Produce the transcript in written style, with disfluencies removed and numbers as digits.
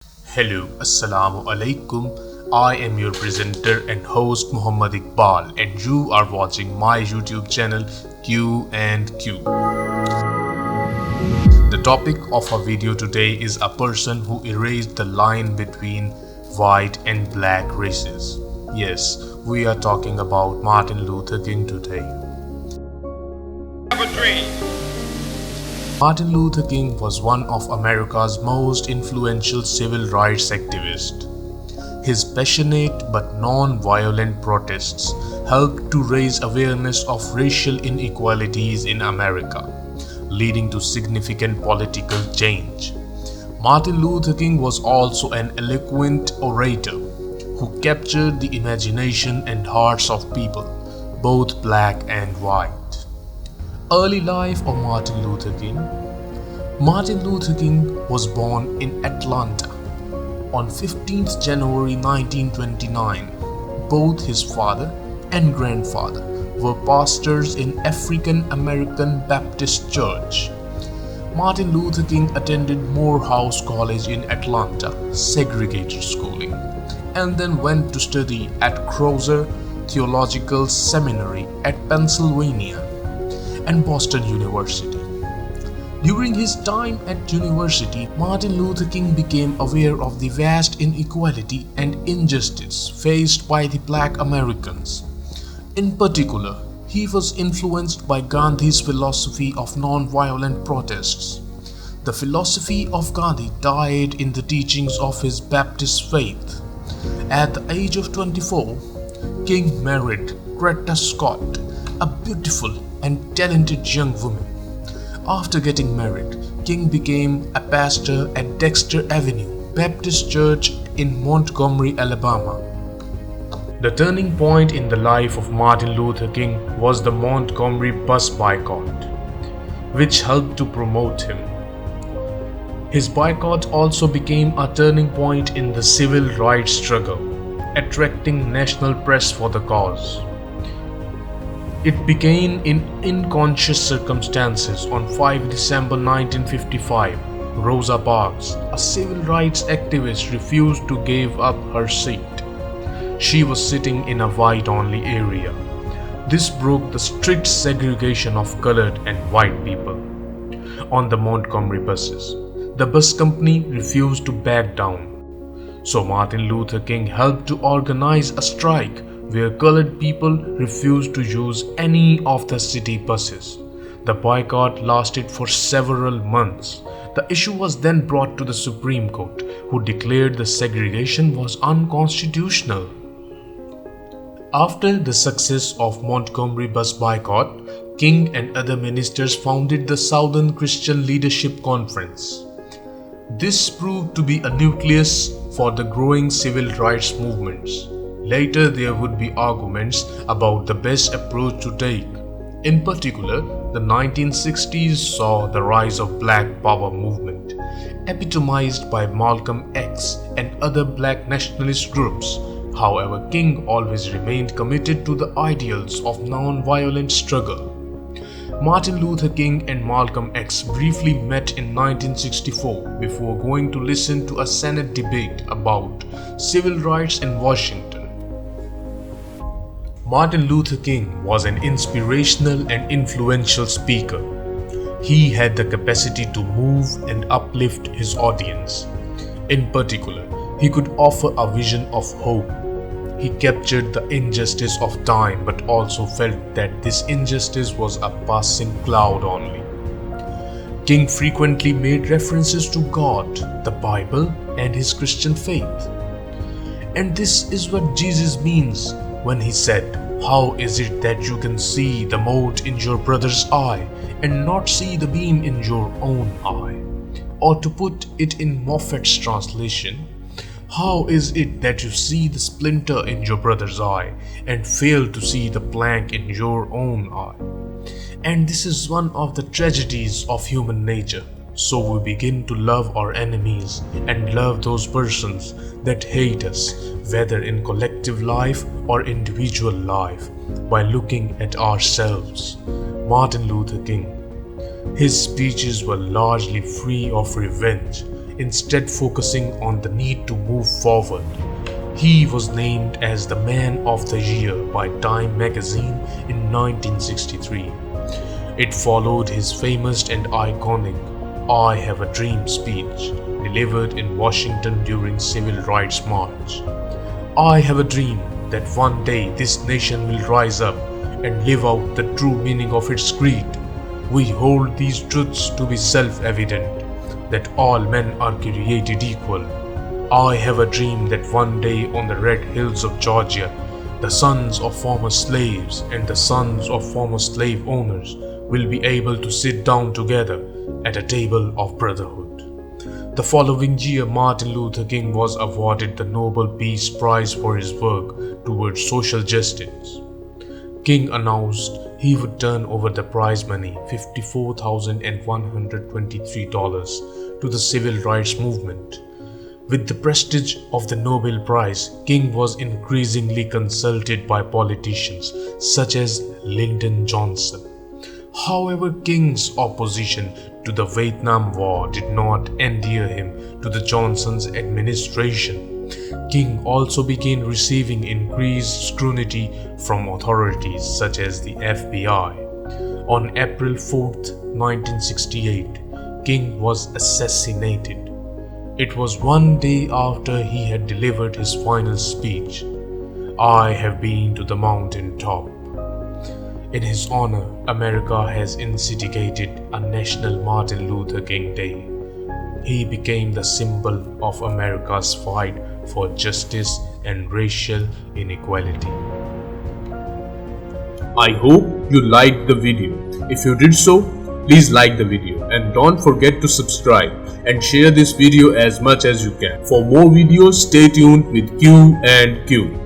Hello, Assalamu alaikum. I am your presenter and host Muhammad Iqbal, and you are watching my YouTube channel Q and Q. The topic of our video today is a person who erased the line between white and black races. Yes, we are talking about Martin Luther King today. Have a dream. Martin Luther King was one of America's most influential civil rights activists. His passionate but non-violent protests helped to raise awareness of racial inequalities in America, leading to significant political change. Martin Luther King was also an eloquent orator who captured the imagination and hearts of people, both black and white. Early life of Martin Luther King. Martin Luther King was born in Atlanta on 15th January 1929. Both his father and grandfather were pastors in African American Baptist Church. Martin Luther King attended Morehouse College in Atlanta, segregated schooling, and then went to study at Crozer Theological Seminary at Pennsylvania and Boston University. During his time at university, Martin Luther King became aware of the vast inequality and injustice faced by the black Americans. In particular, he was influenced by Gandhi's philosophy of non-violent protests. The philosophy of Gandhi died in the teachings of his Baptist faith. At the age of 24, King married Greta Scott, a beautiful and talented young woman. After getting married, King became a pastor at Dexter Avenue Baptist Church in Montgomery, Alabama. The turning point in the life of Martin Luther King was the Montgomery bus boycott, which helped to promote him. His boycott also became a turning point in the civil rights struggle, attracting national press for the cause. It began in unconscious circumstances on 5 December 1955. Rosa Parks, a civil rights activist, refused to give up her seat. She was sitting in a white-only area. This broke the strict segregation of colored and white people on the Montgomery buses. The bus company refused to back down. So Martin Luther King helped to organize a strike where colored people refused to use any of the city buses. The boycott lasted for several months. The issue was then brought to the Supreme Court, who declared the segregation was unconstitutional. After the success of Montgomery bus boycott, King and other ministers founded the Southern Christian Leadership Conference. This proved to be a nucleus for the growing civil rights movements. Later, there would be arguments about the best approach to take. In particular, the 1960s saw the rise of Black Power movement, epitomized by Malcolm X and other black nationalist groups. However, King always remained committed to the ideals of non-violent struggle. Martin Luther King and Malcolm X briefly met in 1964 before going to listen to a Senate debate about civil rights in Washington. Martin Luther King was an inspirational and influential speaker. He had the capacity to move and uplift his audience. In particular, he could offer a vision of hope. He captured the injustice of time but also felt that this injustice was a passing cloud only. King frequently made references to God, the Bible, and his Christian faith. And this is what Jesus means when he said, "How is it that you can see the mote in your brother's eye and not see the beam in your own eye?" Or to put it in Moffat's translation, "How is it that you see the splinter in your brother's eye and fail to see the plank in your own eye?" And this is one of the tragedies of human nature. So we begin to love our enemies and love those persons that hate us, whether in collective life or individual life, by looking at ourselves. Martin Luther King. His speeches were largely free of revenge. instead focusing on the need to move forward. He was named as the Man of the Year by Time magazine in 1963. It followed his famous and iconic "I Have a Dream" speech delivered in Washington during Civil Rights March. I have a dream that one day this nation will rise up and live out the true meaning of its creed. We hold these truths to be self-evident, that all men are created equal. I have a dream that one day on the red hills of Georgia, the sons of former slaves and the sons of former slave owners will be able to sit down together at a table of brotherhood. The following year, Martin Luther King was awarded the Nobel Peace Prize for his work towards social justice. King announced he would turn over the prize money, $54,123, to the civil rights movement. With the prestige of the Nobel Prize, King was increasingly consulted by politicians such as Lyndon Johnson. However, King's opposition to the Vietnam War did not endear him to the Johnson's administration. King also began receiving increased scrutiny from authorities such as the FBI. On April 4, 1968, King was assassinated. It was one day after he had delivered his final speech, "I have been to the mountain top." In his honor, America has instigated a National Martin Luther King Day. He became the symbol of America's fight for justice and racial inequality. I hope you liked the video. If you did so, please like the video and don't forget to subscribe and share this video as much as you can. For more videos, stay tuned with Q and Q.